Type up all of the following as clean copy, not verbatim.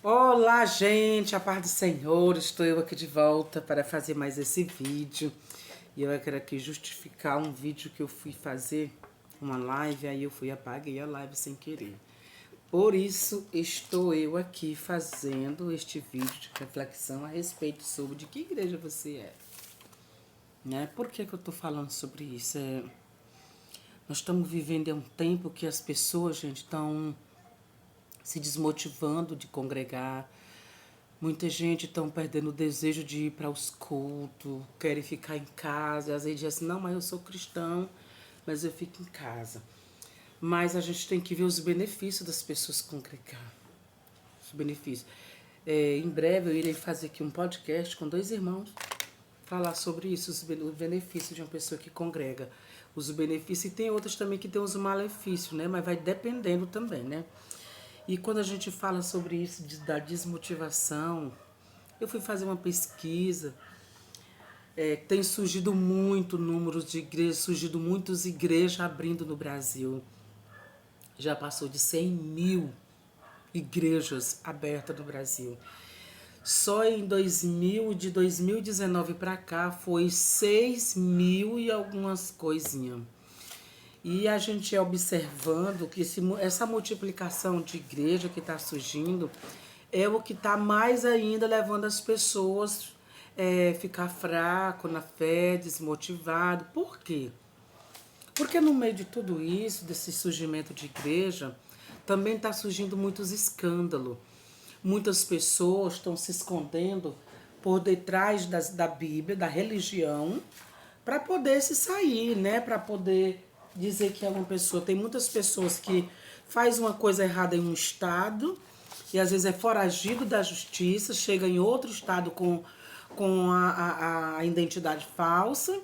Olá, gente, a paz do Senhor, estou eu aqui de volta para fazer mais esse vídeo. E eu quero aqui justificar um vídeo que eu fui fazer, uma live, aí eu fui e apaguei a live sem querer. Por isso, estou eu aqui fazendo este vídeo de reflexão a respeito sobre de que igreja você é. Né? Por que eu estou falando sobre isso? Nós estamos vivendo um tempo que as pessoas, gente, estão se desmotivando de congregar. Muita gente está perdendo o desejo de ir para os cultos, querem ficar em casa. Às vezes diz assim, não, mas eu sou cristão, mas eu fico em casa. Mas a gente tem que ver os benefícios das pessoas congregar. Os benefícios. Em breve eu irei fazer aqui um podcast com 2 irmãos, falar sobre isso, os benefícios de uma pessoa que congrega. Os benefícios, e tem outras também que tem os malefícios, né? Mas vai dependendo também, né? E quando a gente fala sobre isso, da desmotivação, eu fui fazer uma pesquisa, tem surgido muito números de igrejas, surgido muitas igrejas abrindo no Brasil. Já passou de 100 mil igrejas abertas no Brasil. Só em 2019 para cá foi 6 mil e algumas coisinhas. E a gente é observando que essa multiplicação de igreja que está surgindo é o que está mais ainda levando as pessoas ficar fraco na fé, desmotivado. Por quê? Porque no meio de tudo isso, desse surgimento de igreja, também está surgindo muitos escândalos. Muitas pessoas estão se escondendo por detrás da Bíblia, da religião, para poder se sair, né? Para poder dizer que é uma pessoa. Tem muitas pessoas que faz uma coisa errada em um estado e às vezes é foragido da justiça, chega em outro estado com a identidade falsa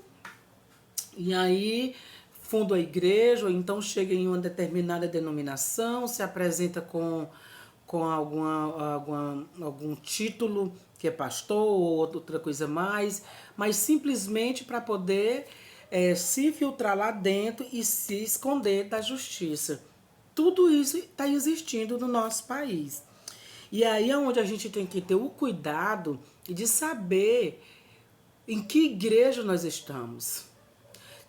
e aí funda a igreja, ou então chega em uma determinada denominação, se apresenta com algum título, que é pastor ou outra coisa mais, mas simplesmente para poder se infiltrar lá dentro e se esconder da justiça. Tudo isso está existindo no nosso país. E aí é onde a gente tem que ter o cuidado de saber em que igreja nós estamos.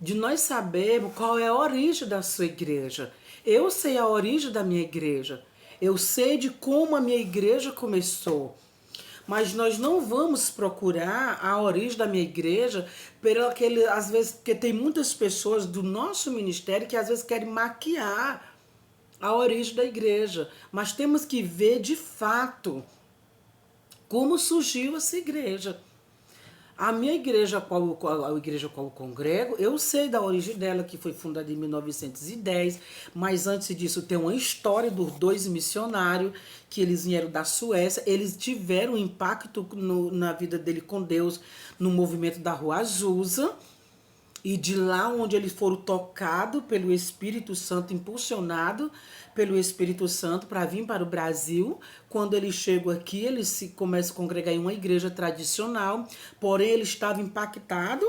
De nós sabermos qual é a origem da sua igreja. Eu sei a origem da minha igreja. Eu sei de como a minha igreja começou. Mas nós não vamos procurar a origem da minha igreja às vezes, porque tem muitas pessoas do nosso ministério que às vezes querem maquiar a origem da igreja. Mas temos que ver de fato como surgiu essa igreja. A minha igreja, a igreja qual eu congrego, eu sei da origem dela, que foi fundada em 1910, mas antes disso tem uma história dos 2 missionários, que eles vieram da Suécia, eles tiveram um impacto na vida dele com Deus, no movimento da Rua Azusa, e de lá onde eles foram tocados pelo Espírito Santo, impulsionado pelo Espírito Santo para vir para o Brasil. Quando eles chegam aqui, eles começam a congregar em uma igreja tradicional, porém ele estava impactado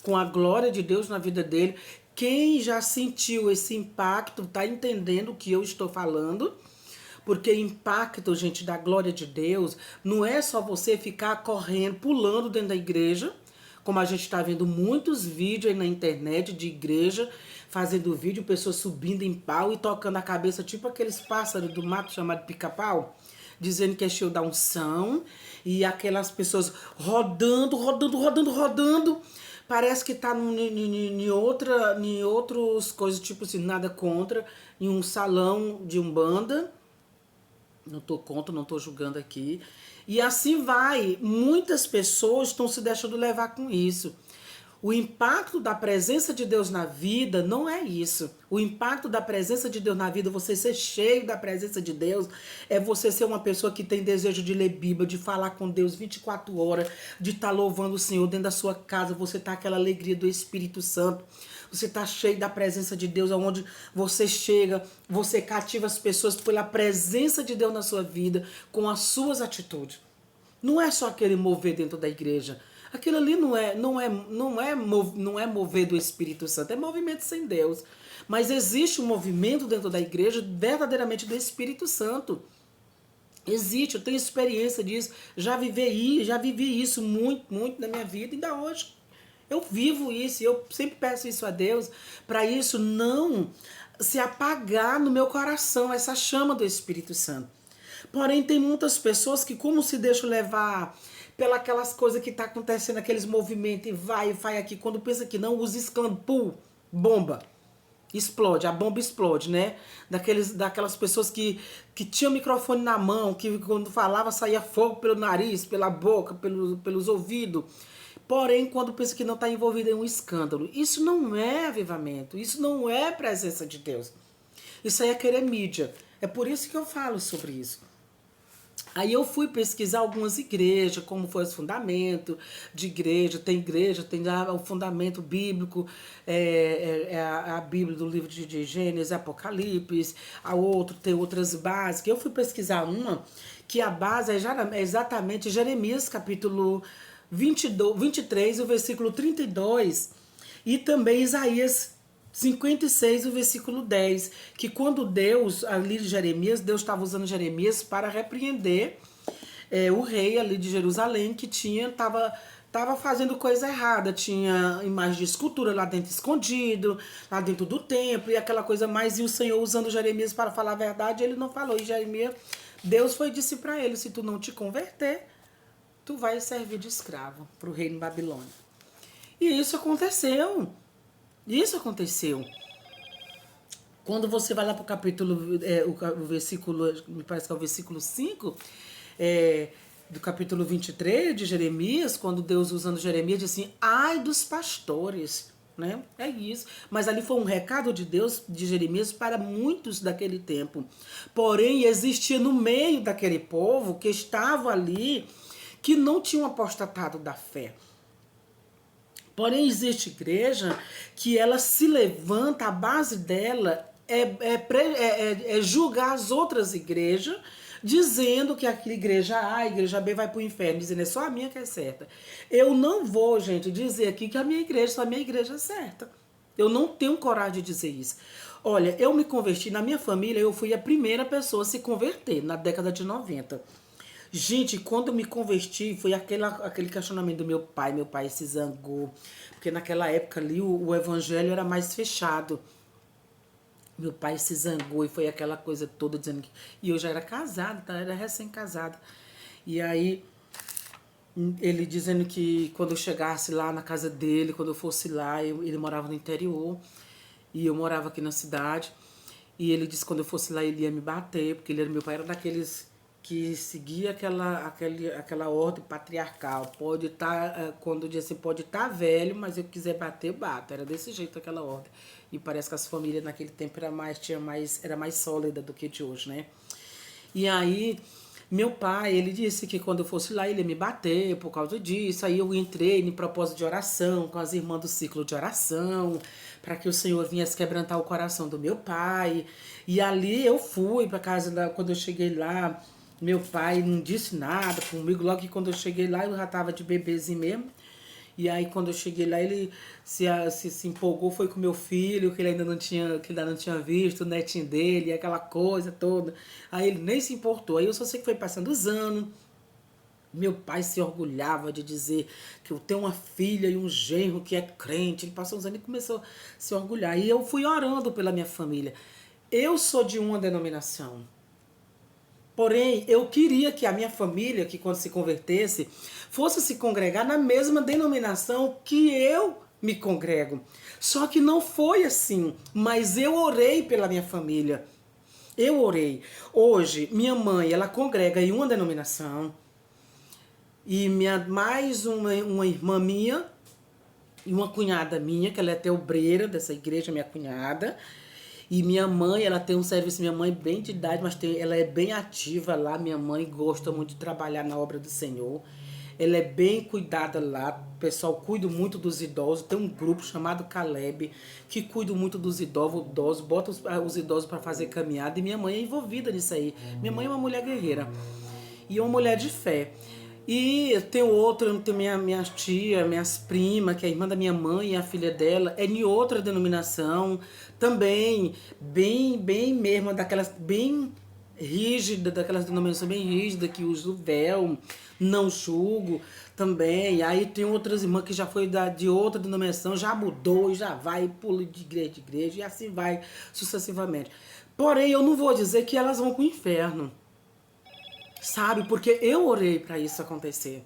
com a glória de Deus na vida dele. Quem já sentiu esse impacto está entendendo o que eu estou falando. Porque impacto, gente, da glória de Deus não é só você ficar correndo, pulando dentro da igreja, como a gente está vendo muitos vídeos aí na internet de igreja, fazendo vídeo, pessoas subindo em pau e tocando a cabeça, tipo aqueles pássaros do mato chamado pica-pau, dizendo que é cheio da unção, e aquelas pessoas rodando, parece que tá em outras coisas, tipo assim, nada contra, em um salão de umbanda. Não tô contra, não tô julgando aqui. E assim vai. Muitas pessoas estão se deixando levar com isso. O impacto da presença de Deus na vida não é isso. O impacto da presença de Deus na vida, você ser cheio da presença de Deus, é você ser uma pessoa que tem desejo de ler Bíblia, de falar com Deus 24 horas, de estar louvando o Senhor dentro da sua casa, você tá aquela alegria do Espírito Santo. Você está cheio da presença de Deus, aonde você chega, você cativa as pessoas pela presença de Deus na sua vida, com as suas atitudes. Não é só aquele mover dentro da igreja. Aquilo ali não é mover do Espírito Santo, é movimento sem Deus. Mas existe um movimento dentro da igreja verdadeiramente do Espírito Santo. Existe, eu tenho experiência disso, já vivi isso muito, muito na minha vida, ainda hoje eu vivo isso, e eu sempre peço isso a Deus, para isso não se apagar no meu coração, essa chama do Espírito Santo. Porém, tem muitas pessoas que, como se deixam levar pelas coisas que tá acontecendo, aqueles movimentos, e vai aqui, quando pensa que não, usa escândalo, pum, bomba. Explode, a bomba explode, né? Daquelas pessoas que tinham microfone na mão, que quando falava saía fogo pelo nariz, pela boca, pelos ouvidos. Porém, quando pensa que não está envolvido em um escândalo, isso não é avivamento, isso não é presença de Deus. Isso aí é querer mídia. É por isso que eu falo sobre isso. Aí eu fui pesquisar algumas igrejas, como foi os fundamentos de igreja, tem lá o fundamento bíblico, a Bíblia do livro de Gênesis, Apocalipse, a outro tem outras bases. Eu fui pesquisar uma, que a base é exatamente Jeremias capítulo 23, o versículo 32, e também Isaías 56, o versículo 10, que quando Deus, ali de Jeremias, Deus estava usando Jeremias para repreender o rei ali de Jerusalém, que tava fazendo coisa errada, tinha imagem de escultura lá dentro escondido, lá dentro do templo, e aquela coisa mais, e o Senhor usando Jeremias para falar a verdade, ele não falou, e Jeremias, Deus foi e disse para ele, se tu não te converter, tu vai servir de escravo para o reino babilônico. E isso aconteceu. Isso aconteceu. Quando você vai lá para o capítulo, o versículo, me parece que é o versículo 5, do capítulo 23 de Jeremias, quando Deus usando Jeremias diz assim, ai dos pastores, né? É isso. Mas ali foi um recado de Deus, de Jeremias, para muitos daquele tempo. Porém, existia no meio daquele povo que estava ali, que não tinham apostatado da fé. Porém, existe igreja que ela se levanta, a base dela é julgar as outras igrejas, dizendo que aquela igreja A, a igreja B vai para o inferno, dizendo é só a minha que é certa. Eu não vou, gente, dizer aqui que a minha igreja, só a minha igreja é certa. Eu não tenho coragem de dizer isso. Olha, eu me converti, na minha família, eu fui a primeira pessoa a se converter, na década de 90. Gente, quando eu me converti, foi aquele questionamento do meu pai se zangou, porque naquela época ali o evangelho era mais fechado. Meu pai se zangou e foi aquela coisa toda dizendo que... E eu já era casada, tá? Era recém-casada. E aí, ele dizendo que quando eu chegasse lá na casa dele, quando eu fosse lá, ele morava no interior e eu morava aqui na cidade. E ele disse que quando eu fosse lá ele ia me bater, porque meu pai era daqueles que seguia aquela ordem patriarcal. Pode estar, quando diz assim, pode estar velho, mas eu quiser bater, eu bato. Era desse jeito aquela ordem. E parece que as famílias naquele tempo era mais sólida do que de hoje, né? E aí, meu pai, ele disse que quando eu fosse lá, ele ia me bater por causa disso. Aí eu entrei em propósito de oração, com as irmãs do ciclo de oração, para que o Senhor viesse quebrantar o coração do meu pai. E ali eu fui para casa, quando eu cheguei lá, meu pai não disse nada comigo. Logo que quando eu cheguei lá, eu já tava de bebezinho mesmo. E aí quando eu cheguei lá, ele se empolgou, foi com meu filho, que ele ainda não tinha visto, o netinho dele, aquela coisa toda. Aí ele nem se importou. Aí eu só sei que foi passando os anos. Meu pai se orgulhava de dizer que eu tenho uma filha e um genro que é crente. Ele passou uns anos e começou a se orgulhar. E eu fui orando pela minha família. Eu sou de uma denominação. Porém, eu queria que a minha família, que quando se convertesse, fosse se congregar na mesma denominação que eu me congrego. Só que não foi assim, mas eu orei pela minha família. Eu orei. Hoje, minha mãe, ela congrega em uma denominação, e mais uma irmã minha, e uma cunhada minha, que ela é até obreira dessa igreja, minha cunhada. E minha mãe, ela tem um serviço, minha mãe bem de idade, mas ela é bem ativa lá. Minha mãe gosta muito de trabalhar na obra do Senhor. Ela é bem cuidada lá. O pessoal cuida muito dos idosos. Tem um grupo chamado Caleb que cuida muito dos idosos, bota os idosos para fazer caminhada. E minha mãe é envolvida nisso aí. Minha mãe é uma mulher guerreira e uma mulher de fé. E tem minhas tia, minhas primas, que é a irmã da minha mãe e a filha dela, é em outra denominação, também, bem mesmo, daquelas, bem rígida, daquelas denominações bem rígidas, que usa o véu, não julgo também. Aí tem outras irmãs que já foi de outra denominação, já mudou, já vai, pula de igreja, e assim vai sucessivamente. Porém, eu não vou dizer que elas vão para o inferno, sabe? Porque eu orei para isso acontecer.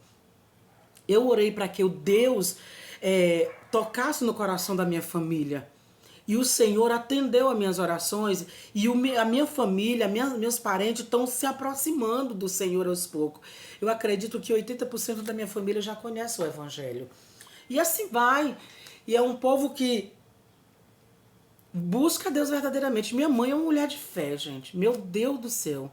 Eu orei para que o Deus tocasse no coração da minha família. E o Senhor atendeu as minhas orações e a minha família, meus parentes estão se aproximando do Senhor aos poucos. Eu acredito que 80% da minha família já conhece o Evangelho. E assim vai. E é um povo que busca Deus verdadeiramente. Minha mãe é uma mulher de fé, gente. Meu Deus do céu.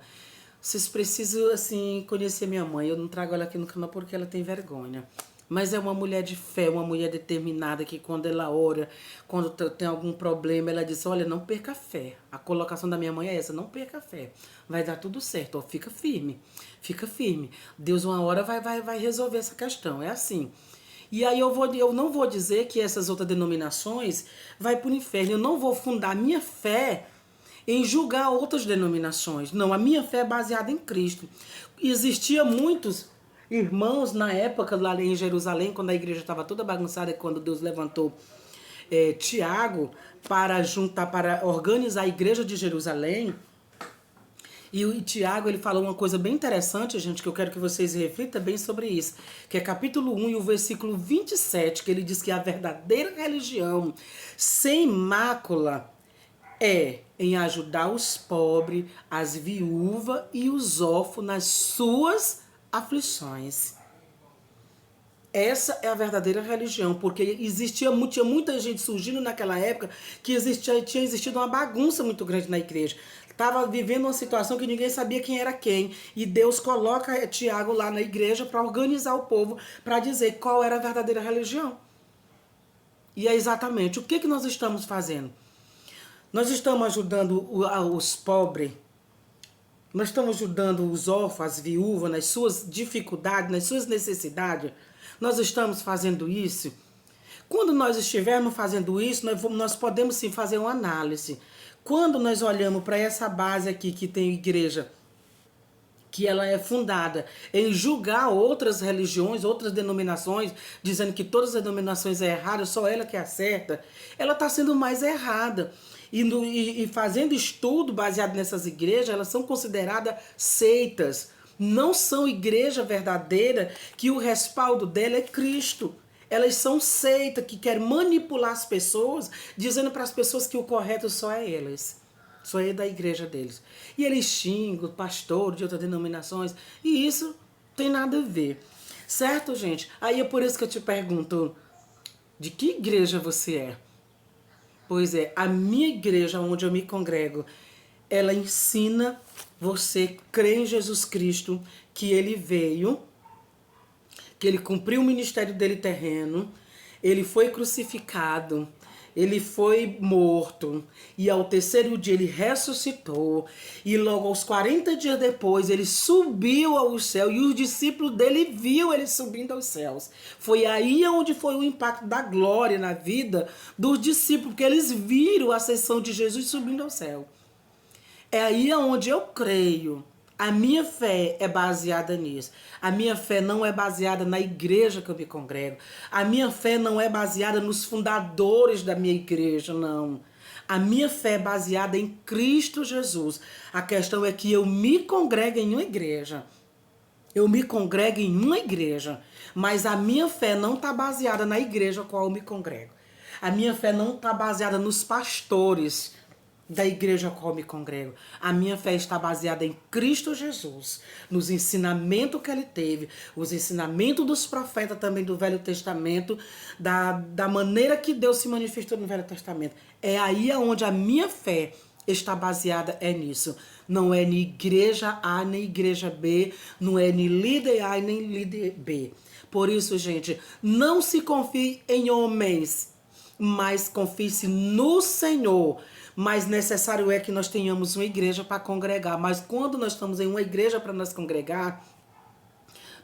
Vocês precisam, assim, conhecer minha mãe. Eu não trago ela aqui no canal porque ela tem vergonha. Mas é uma mulher de fé, uma mulher determinada que quando ela ora, quando tem algum problema, ela diz, olha, não perca a fé. A colocação da minha mãe é essa, não perca a fé. Vai dar tudo certo, ó, fica firme, fica firme. Deus uma hora vai resolver essa questão, é assim. E aí eu não vou dizer que essas outras denominações vai para o inferno. Eu não vou fundar minha fé em julgar outras denominações. Não, a minha fé é baseada em Cristo. Existia muitos irmãos na época lá em Jerusalém, quando a igreja estava toda bagunçada, quando Deus levantou Tiago para juntar, para organizar a igreja de Jerusalém. E o Tiago, ele falou uma coisa bem interessante, gente, que eu quero que vocês reflitam bem sobre isso, que é capítulo 1 e o versículo 27, que ele diz que a verdadeira religião sem mácula é em ajudar os pobres, as viúvas e os órfãos nas suas aflições. Essa é a verdadeira religião, porque tinha muita gente surgindo naquela época que tinha existido uma bagunça muito grande na igreja. Estava vivendo uma situação que ninguém sabia quem era quem. E Deus coloca Tiago lá na igreja para organizar o povo, para dizer qual era a verdadeira religião. E é exatamente o que nós estamos fazendo. Nós estamos ajudando os pobres, nós estamos ajudando os órfãos, as viúvas, nas suas dificuldades, nas suas necessidades. Nós estamos fazendo isso. Quando nós estivermos fazendo isso, nós podemos sim fazer uma análise. Quando nós olhamos para essa base aqui que tem igreja, que ela é fundada em julgar outras religiões, outras denominações, dizendo que todas as denominações é errada, só ela que acerta, ela está sendo mais errada. E fazendo estudo baseado nessas igrejas, elas são consideradas seitas. Não são igreja verdadeira, que o respaldo dela é Cristo. Elas são seitas que querem manipular as pessoas, dizendo para as pessoas que o correto só é elas. Só é da igreja deles. E eles xingam pastor de outras denominações. E isso tem nada a ver. Certo, gente? Aí é por isso que eu te pergunto, de que igreja você é? Pois é, a minha igreja, onde eu me congrego, ela ensina você crer em Jesus Cristo, que ele veio, que ele cumpriu o ministério dele terreno, ele foi crucificado, ele foi morto, e ao terceiro dia ele ressuscitou, e logo aos 40 dias depois ele subiu ao céu, e os discípulos dele viu ele subindo aos céus. Foi aí onde foi o impacto da glória na vida dos discípulos, porque eles viram a ascensão de Jesus subindo ao céu. É aí onde eu creio. A minha fé é baseada nisso. A minha fé não é baseada na igreja que eu me congrego. A minha fé não é baseada nos fundadores da minha igreja, não. A minha fé é baseada em Cristo Jesus. A questão é que eu me congrego em uma igreja. Eu me congrego em uma igreja. Mas a minha fé não está baseada na igreja a qual eu me congrego. A minha fé não está baseada nos pastores da igreja a qual me congrego. A minha fé está baseada em Cristo Jesus, nos ensinamentos que ele teve, os ensinamentos dos profetas também do Velho Testamento, da maneira que Deus se manifestou no Velho Testamento. É aí onde a minha fé está baseada, é nisso. Não é nem igreja A, nem igreja B, não é nem líder A, nem líder B. Por isso, gente, não se confie em homens, mas confie-se no Senhor. Mas necessário é que nós tenhamos uma igreja para congregar. Mas quando nós estamos em uma igreja para nós congregar,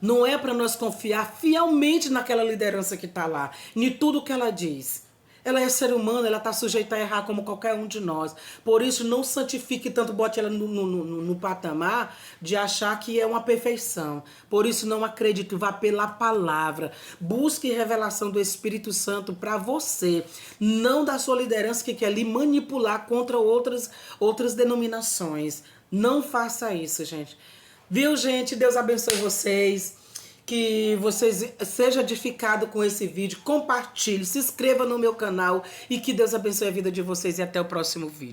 não é para nós confiar fielmente naquela liderança que está lá, em tudo que ela diz. Ela é ser humana, ela está sujeita a errar como qualquer um de nós. Por isso, não santifique tanto, bote ela no patamar de achar que é uma perfeição. Por isso, não acredite, vá pela palavra. Busque revelação do Espírito Santo para você. Não da sua liderança que quer lhe manipular contra outras denominações. Não faça isso, gente. Viu, gente? Deus abençoe vocês. Que vocês sejam edificados com esse vídeo. Compartilhe, se inscreva no meu canal. E que Deus abençoe a vida de vocês. E até o próximo vídeo.